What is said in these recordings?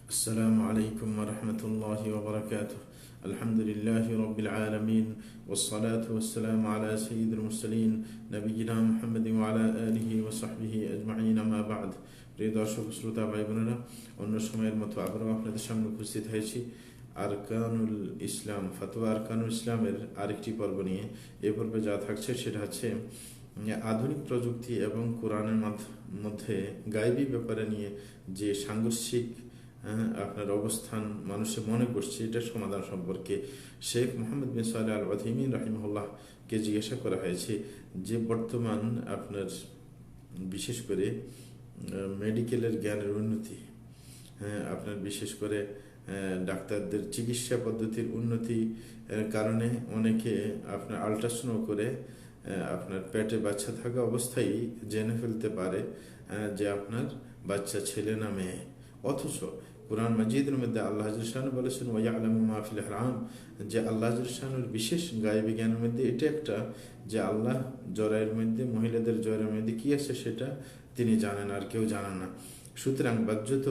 السلام عليكم ورحمة الله وبركاته. الحمد لله رب العالمين والصلاة والسلام على سيد المرسلين نبينا محمد وعلى آله وصحبه أجمعين ما بعد. প্রিয় দর্শক শ্রোতা ভাই বোনেরা, অন্য সময়ের মতো আবারও আপনাদের সামনে উপস্থিত হয়েছি আরকানুল ইসলাম, ফাতোয়া আরকানুল ইসলামের আরেকটি পর্ব নিয়ে। এ পর্বে যা থাকছে সেটা হচ্ছে আধুনিক প্রযুক্তি এবং কোরআনের মধ্যে গায়েবী ব্যাপারে নিয়ে যে সাংঘর্ষিক আপনার অবস্থান মানুষে মনে করছে, এটার সমাধান সম্পর্কে শেখ মোহাম্মদ বিন সালেহ আল উথাইমিন রাহিমাহুল্লাহকে জিজ্ঞাসা করা হয়েছে যে বর্তমান আপনার বিশেষ করে মেডিকেলের জ্ঞানের উন্নতি, আপনার বিশেষ করে ডাক্তারদের চিকিৎসা পদ্ধতির উন্নতি কারণে অনেকে আপনার আল্ট্রাসাউন্ড করে আপনার পেটে বাচ্চা থাকা অবস্থায় জেনে ফেলতে পারে যে আপনার বাচ্চা ছেলে না মেয়ে। অথচ কুরআন মাজিদের মধ্যে আল্লাহ শানু বলেছেন ওয়ায়ালামু মা ফিল হারাম, যে আল্লাহ শানুর বিশেষ গায়েবী জ্ঞানের মধ্যে এটা একটা, যে আল্লাহ জরায়ের মধ্যে, মহিলাদের জরায়ের মধ্যে কি আছে সেটা তিনি জানেন, আর কেউ জানেন না। সুতরাং বাহ্যত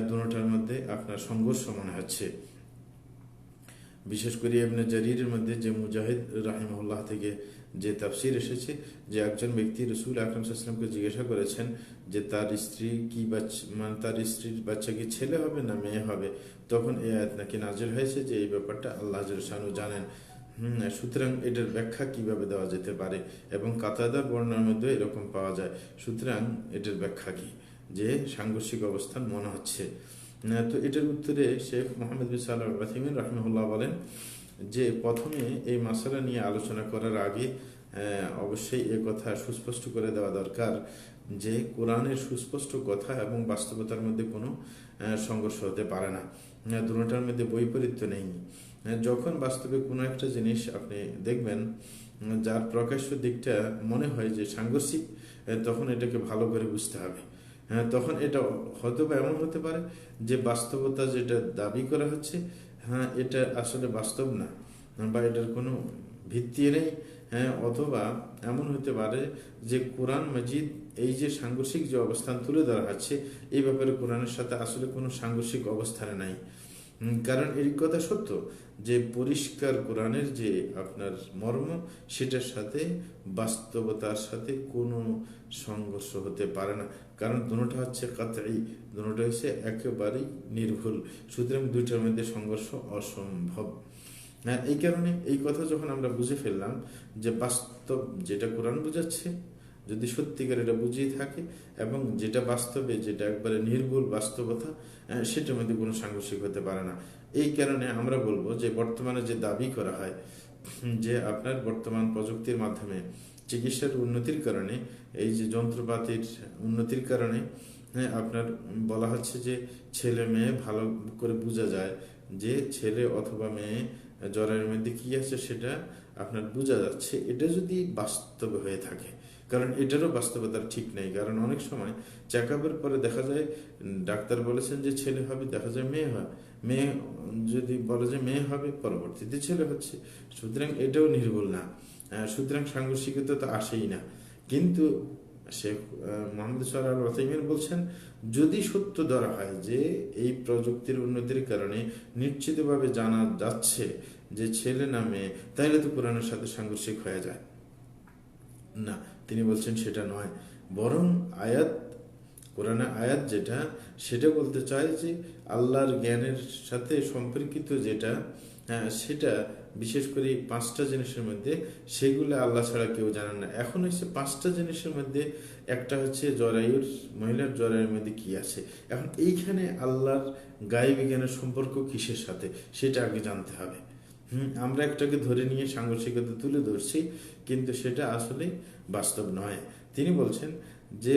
দুটোটার মধ্যে আপনার সংঘর্ষ মনে হচ্ছে। বিশেষ করে ইবনে জারীরের মধ্যে যে মুজাহিদ রাহিমাহুল্লাহ থেকে যে তাফসির এসেছে, যে একজন ব্যক্তি রাসূল আকরাম সাল্লাল্লাহু আলাইহি ওয়াসাল্লামকে জিজ্ঞাসা করেছেন যে তার স্ত্রী কি বাচ্চা, মানে তার স্ত্রীর বাচ্চা কি ছেলে হবে না মেয়ে হবে, তখন এই আয়াত নাকি নাজিল হয়েছে যে এই ব্যাপারটা আল্লাহ শানু জানেন। সুতরাং এটার ব্যাখ্যা কিভাবে দেওয়া যেতে পারে, এবং কাতাদার বর্ণনার মধ্যে এরকম পাওয়া যায়। সুতরাং এটার ব্যাখ্যা কি, যে সাংঘর্ষিক অবস্থান মনে হচ্ছে। তো এটার উত্তরে শেখ মোহাম্মদ বিন সালেহ আল উথাইমিন রাহিমাহুল্লাহ বলেন যে প্রথমে এই মাসালা নিয়ে আলোচনা করার আগে অবশ্যই এ কথা সুস্পষ্ট করে দেওয়া দরকার যে কোরআনের সুস্পষ্ট কথা এবং বাস্তবতার মধ্যে কোনো সংঘর্ষ হতে পারে না, দুটোটার মধ্যে বৈপরীত্য নেই। যখন বাস্তবে কোনো একটা জিনিস আপনি দেখবেন যার প্রকাশ্য দিকটা মনে হয় যে সাংঘর্ষিক, তখন এটাকে ভালো করে বুঝতে হবে। তখন এটা হয়তো বা এমন হতে পারে যে বাস্তবতা যেটা দাবি করা হচ্ছে, এটা আসলে বাস্তব না, বা এটার কোনো ভিত্তি নেই। অথবা এমন হতে পারে যে কোরআন মাজিদ এই যে সাংঘর্ষিক যে অবস্থান তুলে ধরা হচ্ছে, এই ব্যাপারে কোরআনের সাথে আসলে কোনো সাংঘর্ষিক অবস্থানে নাই। কারণ এই কথা সত্য যে পরিষ্কার কোরআনের যে আপনার মর্ম, সেটার সাথে বাস্তবতার সাথে কোনো সংঘর্ষ হতে পারে না। কারণ দুটোটা হচ্ছে কাতঈ, দুটোটা হচ্ছে একেবারেই নির্ভুল। সুতরাং দুইটার মধ্যে সংঘর্ষ অসম্ভব। এই কারণে এই কথা যখন আমরা বুঝে ফেললাম যে বাস্তব যেটা কোরআন বুঝাচ্ছে, যদি সত্যিকার এটা বুঝিয়ে থাকে এবং যেটা বাস্তবে যেটা একবারে নির্ভুল বাস্তবতা, সেটার মধ্যে কোনো সাংঘর্ষিক হতে পারে না। এই কারণে আমরা বলবো যে বর্তমানে যে দাবি করা হয় যে আপনার বর্তমান প্রযুক্তির মাধ্যমে চিকিৎসার উন্নতির কারণে, এই যে যন্ত্রপাতির উন্নতির কারণে আপনার বলা হচ্ছে যে ছেলে মেয়ে ভালো করে বোঝা যায়, যে ছেলে অথবা মেয়ে জ্বরের মধ্যে কি আছে সেটা আপনার বোঝা যাচ্ছে। এটা যদি বাস্তবে হয়ে থাকে, কারণ এটারও বাস্তবতার ঠিক নেই। কারণ অনেক সময় চেক আপের পরে দেখা যায় ডাক্তার বলেছেন যে ছেলে হবে, দেখা যায় মেয়ে হয়, মেয়ে যদি বলে যে মেয়ে হবে, পরবর্তীতে ছেলে হচ্ছে। সুতরাং এটাও নির্ভুল না, সুতরাং সাংঘর্ষিকতা তো আসেই না। কিন্তু শেখ মোহাম্মদ সালেহ আল উথাইমিন বলছেন যদি সত্য ধরা হয় যে এই প্রযুক্তির উন্নতির কারণে নিশ্চিতভাবে জানা যাচ্ছে যে ছেলে না মেয়ে, তাহলে তো কোরআনের সাথে সাংঘর্ষিক হয়ে যায় না। তিনি বলছেন সেটা নয়, বরং আয়াত, কোরআনের আয়াত যেটা, সেটা বলতে চায় যে আল্লাহর জ্ঞানের সাথে সম্পর্কিত যেটা, সেটা বিশেষ করে পাঁচটা জিনিসের মধ্যে, সেগুলো আল্লাহ ছাড়া কেউ জানেন না। এখন হচ্ছে পাঁচটা জিনিসের মধ্যে একটা হচ্ছে জরায়ুর, মহিলার জরায়ুর মধ্যে কি আছে। এখন এইখানে আল্লাহর গায়েবী জ্ঞানের সম্পর্ক কিসের সাথে, সেটা আগে জানতে হবে। আমরা একটাকে ধরে নিয়ে সাংঘর্ষিকতা তুলে ধরছি, কিন্তু সেটা আসলে বাস্তব নয়। তিনি বলছেন যে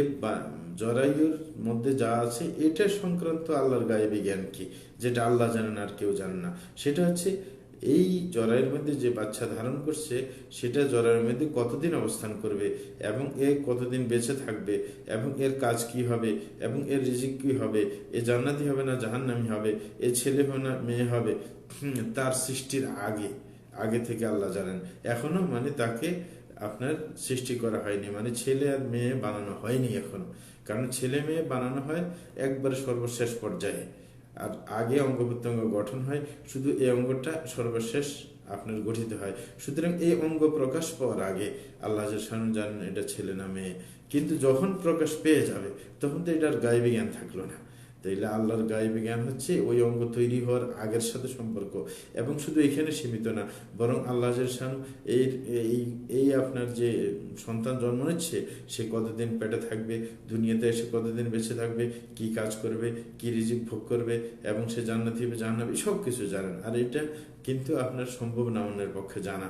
জরায়ুর মধ্যে যা আছে এটা সংক্রান্ত আল্লাহর গায়েবী জ্ঞান কি, যেটা আল্লাহ জানেন আর কেউ জানে না। সেটা হচ্ছে এই জরায়ুর মধ্যে যে বাচ্চা ধারণ করছে, সেটা জরায়ুর মধ্যে কতদিন অবস্থান করবে, এবং এ কতদিন বেঁচে থাকবে, এবং এর কাজ কি হবে, এবং এর রিজিক কি হবে, এ জান্নাতি হবে না জাহান্নামী হবে, এ ছেলে হবে না মেয়ে হবে, তার সৃষ্টির আগে আগে থেকে আল্লাহ জানেন। এখনো মানে তাকে আপনার সৃষ্টি করা হয়নি, মানে ছেলে আর মেয়ে বানানো হয়নি এখনো। কারণ ছেলে মেয়ে বানানো হয় একবারে সর্বশেষ পর্যায়ে, আর আগে অঙ্গ প্রত্যঙ্গ গঠন হয়, শুধু এই অঙ্গটা সর্বশেষ আপনার গঠিত হয়। সুতরাং এই অঙ্গ প্রকাশ পাওয়ার আগে আল্লাহ জানেন এটা ছেলে না মেয়ে, কিন্তু যখন প্রকাশ পেয়ে যাবে তখন তো এটার গায়েবী জ্ঞান থাকলো না। তাইলে আল্লাহর গায়েবী জ্ঞান হচ্ছে ওই অঙ্গ তৈরি হওয়ার আগের সাথে সম্পর্ক, এবং শুধু এখানে সীমিত না, বরং আল্লাহ এই এই আপনার যে সন্তান জন্ম নিচ্ছে সে কতদিন পেটে থাকবে, দুনিয়াতে এসে কতদিন বেঁচে থাকবে, কি কাজ করবে, কি রিজিক ভোগ করবে, এবং সে জান্নাতি হবে জাহান্নামী, সব কিছু জানেন। আর এটা কিন্তু আপনার সম্ভব না অন্যের পক্ষে জানা।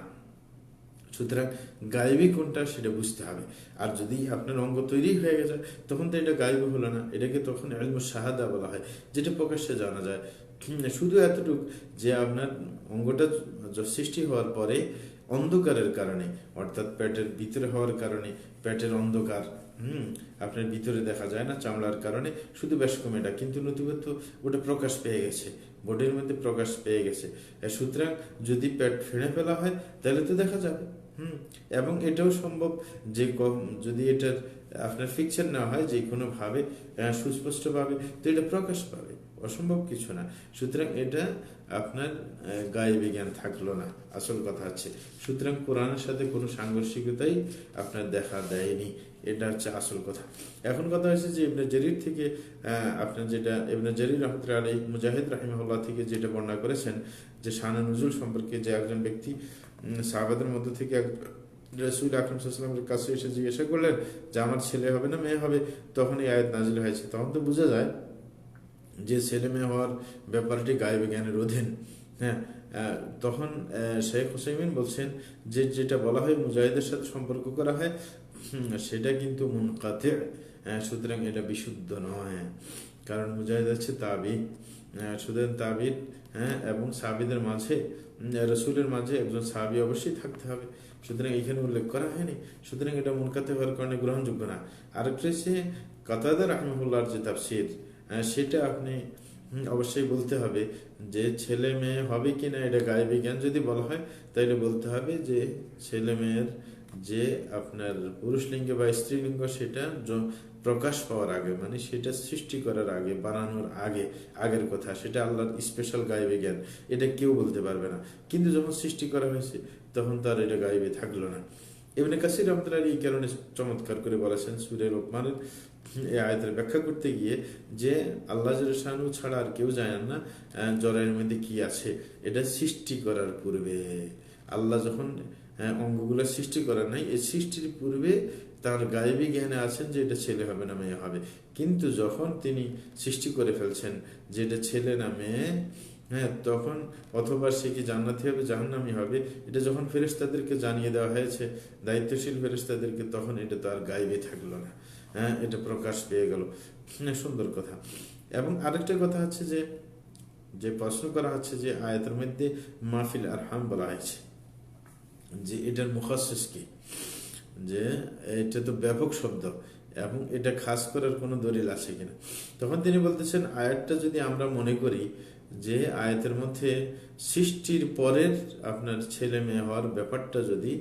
সুতরাং গায়েবী কোনটা সেটা বুঝতে হবে। আর যদি আপনার অঙ্গ তৈরি হয়ে গেছে তখন তো এটা গায়েবী হলো না, এটাকে তখন ইলমুশ শাহাদা বলা হয়, যেটা প্রকাশ্যে জানা যায়। শুধু এতটুকু যে আপনার অঙ্গটা সৃষ্টি হওয়ার পরে অন্ধকারের কারণে, অর্থাৎ পেটের ভিতরে হওয়ার কারণে, পেটের অন্ধকার আপনার ভিতরে দেখা যায় না চামড়ার কারণে, শুধু বেশ কম এটা, কিন্তু নতুনত্ব ওটা প্রকাশ পেয়ে গেছে, বডির মধ্যে প্রকাশ পেয়ে গেছে। সুতরাং যদি পেট ফেড়ে ফেলা হয় তাহলে তো দেখা যাবে। এবং এটাও সম্ভব যে যদি এটার আপনার ফিকচার না হয় যে কোনোভাবে সুস্পষ্টভাবে, তো এটা প্রকাশ পাবে, অসম্ভব কিছু না। সুতরাং এটা আপনার গায়েবী জ্ঞান থাকলো না, আসল কথা হচ্ছে। সুতরাং কোরআনের সাথে কোনো সাংঘর্ষিকতাই আপনার দেখা দেয়নি, এটা হচ্ছে আসল কথা। এখন কথা হচ্ছে যে ইবনে জারির থেকে আপনার যেটা ইবনে জারির রহমতুল্লাহ আলাইহি মুজাহিদ রাহিমাহুল্লাহ থেকে যেটা বর্ণনা করেছেন যে শানে নুজুল সম্পর্কে, যে একজন ব্যক্তি সাহাবাদের মধ্য থেকে রাসূল আকরাম সাল্লাল্লাহু আলাইহি ওয়াসাল্লামের কাছে এসে জিজ্ঞাসা করলেন যে আমার ছেলে হবে না মেয়ে হবে, তখন এই আয়াত নাজিল হয়েছে। তখন তো বোঝা যায় যে ছেলে মেয়ে হওয়ার ব্যাপারটি গায়েবী জ্ঞানের অধীন। হ্যাঁ, তখন শেখ হুসাইমিন বলছেন যে যেটা বলা হয় মুজাহিদের সাথে সম্পর্ক করা হয় সেটা কিন্তু মুনকাতি, সুতরাং এটা বিশুদ্ধ নয়। কারণ মুজাহিদ হচ্ছে তাবি, সুতরাং তাবিদ, এবং সাহাবীদের মাঝে রসুলের মাঝে একজন সাহাবী অবশ্যই থাকতে হবে, সুতরাং এখানে উল্লেখ করা হয়নি, সুতরাং এটা মুনকাতি হওয়ার কারণে গ্রহণযোগ্য না। আরেকটা হচ্ছে কাতাদা রাহিমাহুল্লাহর যে তাফসীর, সেটা আপনি অবশ্যই বলতে হবে যে ছেলে মেয়ে হবে কিনা এটা গায়েবী জ্ঞান যদি বলা হয় তাহলে বলতে হবে যে ছেলে মেয়ের যে আপনার পুরুষ লিঙ্গ বা স্ত্রীলিঙ্গ সেটা প্রকাশ পাওয়ার আগে, মানে সেটা সৃষ্টি করার আগে, বানানোর আগে, আগের কথা, সেটা আল্লাহর স্পেশাল গায়েবী জ্ঞান, এটা কেউ বলতে পারবে না। কিন্তু যখন সৃষ্টি করা হয়েছে তখন তার এটা গায়েবী থাকলো না। ইবনে কাসির রাহমাতুল্লাহ এই কারণে চমৎকার করে বলেছেন সূরা লোকমানের এই আয়াতের ব্যাখ্যা করতে গিয়ে যে আল্লাহ শানু ছাড়া আর কেউ জানেন না জরায়ের মধ্যে কি আছে। এটা সৃষ্টি করার পূর্বে আল্লাহ যখন অঙ্গগুলো সৃষ্টি করার নাই, এই সৃষ্টির পূর্বে তার গায়েবী জ্ঞানে আছেন যে এটা ছেলে হবে না মেয়ে হবে। কিন্তু যখন তিনি সৃষ্টি করে ফেলছেন যে এটা ছেলে না মেয়ে, তখন অথবা সে কি জান্নাতি হবে জাহান্নামী হবে, এটা যখন ফেরেশতাদেরকে জানিয়ে দেওয়া হয়েছে, দায়িত্বশীল ফেরেশতাদেরকে, তখন এটা তো আর গায়েবী থাকলো না, এটা প্রকাশ পেয়ে গেল। সুন্দর কথা। এবং আরেকটা কথা হচ্ছে যে যে প্রশ্ন করা হচ্ছে যে আয়াতের মধ্যে মাহফিল আরহাম বলা হয়েছে, যে এটার মুখাসসিস কি, যে এটা তো ব্যাপক শব্দ এবং এটা খাস করার কোনো দলিল আছে কিনা। তখন তিনি বলতেছেন আয়াতটা যদি আমরা মনে করি যে আয়াতের মধ্যে সৃষ্টির পরের আপনার ছেলে মেয়ে হওয়ার ব্যাপারটা যদি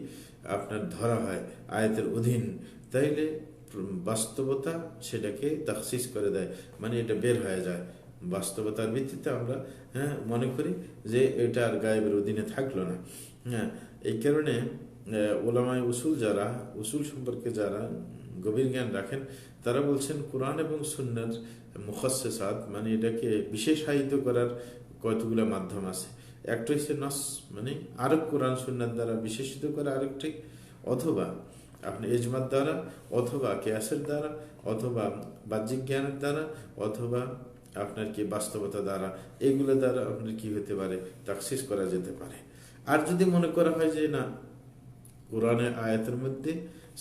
আপনার ধরা হয় আয়াতের অধীন, তাইলে বাস্তবতা সেটাকে তাখসিস করে দেয়, মানে এটা বের হয়ে যায়। বাস্তবতার ভিত্তিতে আমরা মনে করি যে এটা আর গায়েবের অধীনে থাকলো না। এই কারণে ওলামায়ে উসুল যারা উসুল সম্পর্কে যারা গভীর জ্ঞান রাখেন তারা বলছেন কোরআন এবং সুন্নাহর মুখাসসিসাত, মানে এটাকে বিশেষায়িত করার কতগুলো মাধ্যম আছে। একটা হচ্ছে নস, মানে আরেক কোরআন সুন্নাহর দ্বারা বিশেষিত করা, আরেকটি অথবা আপনি ইজমার দ্বারা, অথবা কিয়াসের দ্বারা, অথবা বাহ্যিক জ্ঞানের দ্বারা, অথবা আপনার কি বাস্তবতা দ্বারা, এগুলো দ্বারা আপনার কি হতে পারে তাখসিস করা যেতে পারে। আর যদি মনে করা হয় যে না, কোরআনের আয়াতের মধ্যে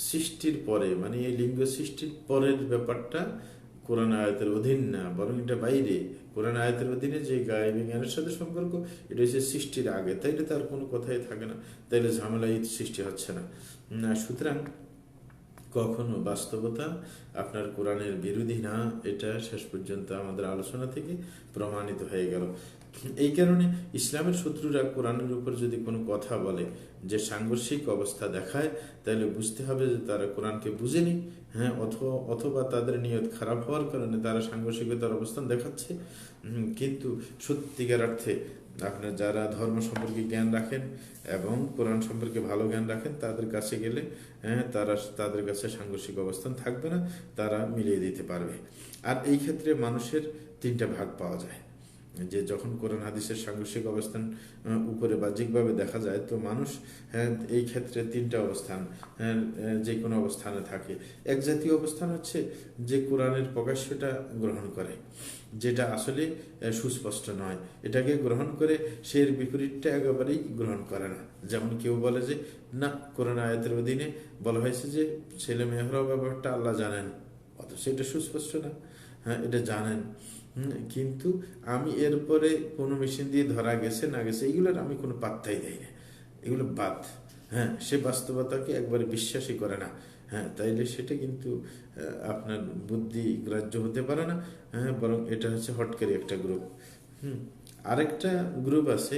সৃষ্টির পরে, মানে এই লিঙ্গ সৃষ্টির পরের ব্যাপারটা কোরআন আয়াতের অধীন না, বরং এটা বাইরে, কোরআন আয়াতের অধীনে যে গায়েবী জ্ঞানের সাথে সম্পর্ক, এটা হচ্ছে সৃষ্টির আগে, তাইলে তার কোনো কথাই থাকে না, তাইলে ঝামেলাই সৃষ্টি হচ্ছে না। সুতরাং কখনো বাস্তবতা আপনার কোরআনের বিরোধী না, এটা শেষ পর্যন্ত আমাদের আলোচনা থেকে প্রমাণিত হয়ে গেল। এই কারণে ইসলামের শত্রুরা কোরআনের উপর যদি কোনো কথা বলে যে সাংঘর্ষিক অবস্থা দেখায়, তাহলে বুঝতে হবে যে তারা কোরআনকে বুঝেনি, হ্যাঁ, অথবা তাদের নিয়ত খারাপ হওয়ার কারণে তারা সাংঘর্ষিকতার অবস্থান দেখাচ্ছে। কিন্তু সত্যিকার অর্থে আপনার যারা ধর্ম সম্পর্কে জ্ঞান রাখেন এবং কোরআন সম্পর্কে ভালো জ্ঞান রাখেন, তাদের কাছে গেলে তাদের কাছে সাংঘর্ষিক অবস্থান থাকবে না, তারা মিলিয়ে দিতে পারবে। আর এই ক্ষেত্রে মানুষের তিনটা ভাগ পাওয়া যায়, যে যখন কোরআন হাদিসের সাংঘর্ষিক অবস্থান উপরে বাহ্যিকভাবে দেখা যায়, তো মানুষ এই ক্ষেত্রে তিনটা অবস্থান, যে কোনো অবস্থানে থাকে। এক জাতীয় অবস্থান হচ্ছে যে কোরআনের প্রকাশ্যটা গ্রহণ করে, যেটা আসলে সুস্পষ্ট নয়, এটাকে গ্রহণ করে সে এর বিপরীতটা একেবারেই গ্রহণ করে না। যেমন কেউ বলে যে না, কোরআন আয়াতের অধীনে বলা হয়েছে যে ছেলে মেয়ে হওয়ার ব্যাপারটা আল্লাহ জানেন, অথচ এটা সুস্পষ্ট না। হ্যাঁ, এটা জানেন, কিন্তু আমি এরপরে কোনো মেশিন দিয়ে ধরা গেছে না গেছে এগুলোর আমি কোনো পাত্তাই দেই না, এগুলো বাদ। হ্যাঁ, সে বাস্তবতাকে একবারে বিশ্বাসই করে না। হ্যাঁ, তাইলে সেটা কিন্তু আপনার বুদ্ধি গ্রাহ্য হতে পারে না। হ্যাঁ, বরং এটা হচ্ছে হটকারী একটা গ্রুপ। আরেকটা গ্রুপ আছে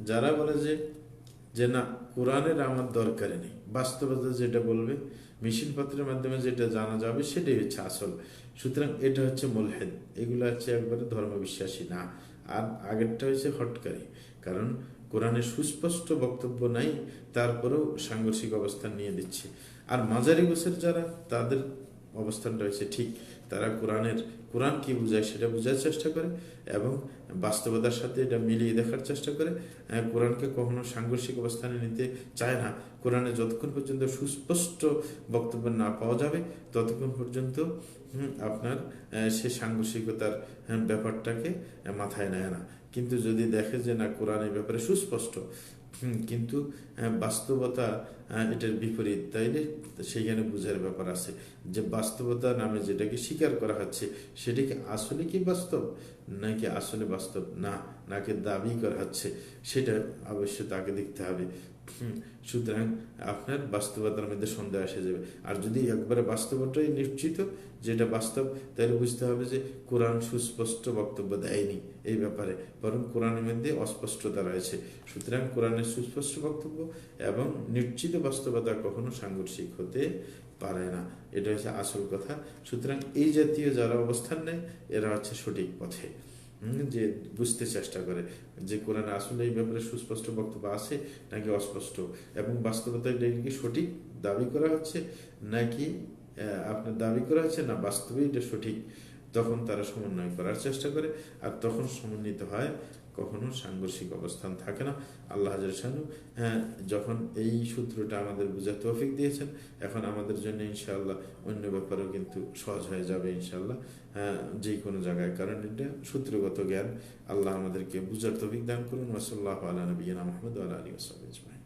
যারা বলে যে যে না, কোরআনের আমার দরকারই নেই, বাস্তবতা যেটা বলবে, মেশিন পত্রের মাধ্যমে যেটা জানা যাবে সেটাই হচ্ছে আসল। সুতরাং এটা হচ্ছে মুলহিদ, এগুলো হচ্ছে একবারে ধর্মবিশ্বাসী না। আর আগেরটা হচ্ছে হটকারী, কারণ কোরআনের সুস্পষ্ট বক্তব্য নাই, তারপরেও সাংঘর্ষিক অবস্থান নিয়ে দিচ্ছে। আর মাঝারি গোছের যারা, তাদের অবস্থানটা হচ্ছে ঠিক, তারা কোরআন কি বোঝায় সেটা বোঝার চেষ্টা করে এবং বাস্তবতার সাথে এটা মিলিয়ে দেখার চেষ্টা করে। কোরআনকে কখনো সাংঘর্ষিক অবস্থানে নিতে চায় না। কোরআনে যতক্ষণ পর্যন্ত সুস্পষ্ট বক্তব্য না পাওয়া যাবে, ততক্ষণ পর্যন্ত আপনার সে সাংঘর্ষিকতার ব্যাপারটাকে মাথায় নেয় না। কিন্তু যদি দেখে যে না, কোরআন এই ব্যাপারে সুস্পষ্ট, কিন্তু বাস্তবতা এটার বিপরীত, তাইলে সেইখানে বুঝার ব্যাপার আছে যে বাস্তবতা নামে যেটাকে স্বীকার করা হচ্ছে সেটা কি আসলে কি বাস্তব, নাকি আসলে বাস্তব না, নাকি দাবি করা হচ্ছে, সেটা অবশ্য তাকে দেখতে হবে। সুতরাং আপনার বাস্তবতার মধ্যে সন্দেহ এসে যাবে। আর যদি একবারে বাস্তবতাই নিশ্চিত যেটা বাস্তব, তাহলে বুঝতে হবে যে কোরআন সুস্পষ্ট বক্তব্য দেয়নি এই ব্যাপারে, বরং কোরআনের মধ্যে অস্পষ্টতা রয়েছে। সুতরাং কোরআনের সুস্পষ্ট বক্তব্য এবং নিশ্চিত বাস্তবতা কখনো সাংঘর্ষিক হতে পারে না, এটা হচ্ছে আসল কথা। সুতরাং এই জাতীয় যারা অবস্থান নেয়, এরা হচ্ছে সঠিক পথে, যে বুঝতে চেষ্টা করে যে কোরআনে আসলে এই ব্যাপারে সুস্পষ্ট বক্তব্য আছে নাকি অস্পষ্ট, এবং বাস্তবতা এটা কি সঠিক দাবি করা হচ্ছে নাকি আপনার দাবি করা হচ্ছে না বাস্তবে এটা সঠিক। তখন তারা সমন্বয় করার চেষ্টা করে, আর তখন সমন্বিত হয়, কখনো সাংঘর্ষিক অবস্থান থাকে না। আল্লাহ শানু যখন এই সূত্রটা আমাদের বুঝার তৌফিক দিয়েছেন, এখন আমাদের জন্য ইনশাআল্লাহ অন্য ব্যাপারেও কিন্তু সহজ হয়ে যাবে ইনশাআল্লাহ, যে কোনো জায়গায়, কারণ এটা সূত্রগত জ্ঞান। আল্লাহ আমাদেরকে বুঝার তৌফিক দান করুন। ওয়া সাল্লাল্লাহু আলা নবিয়িনা মুহাম্মদ ওয়া আলা আলিহি ওয়া সাহবিহি আজমাইন।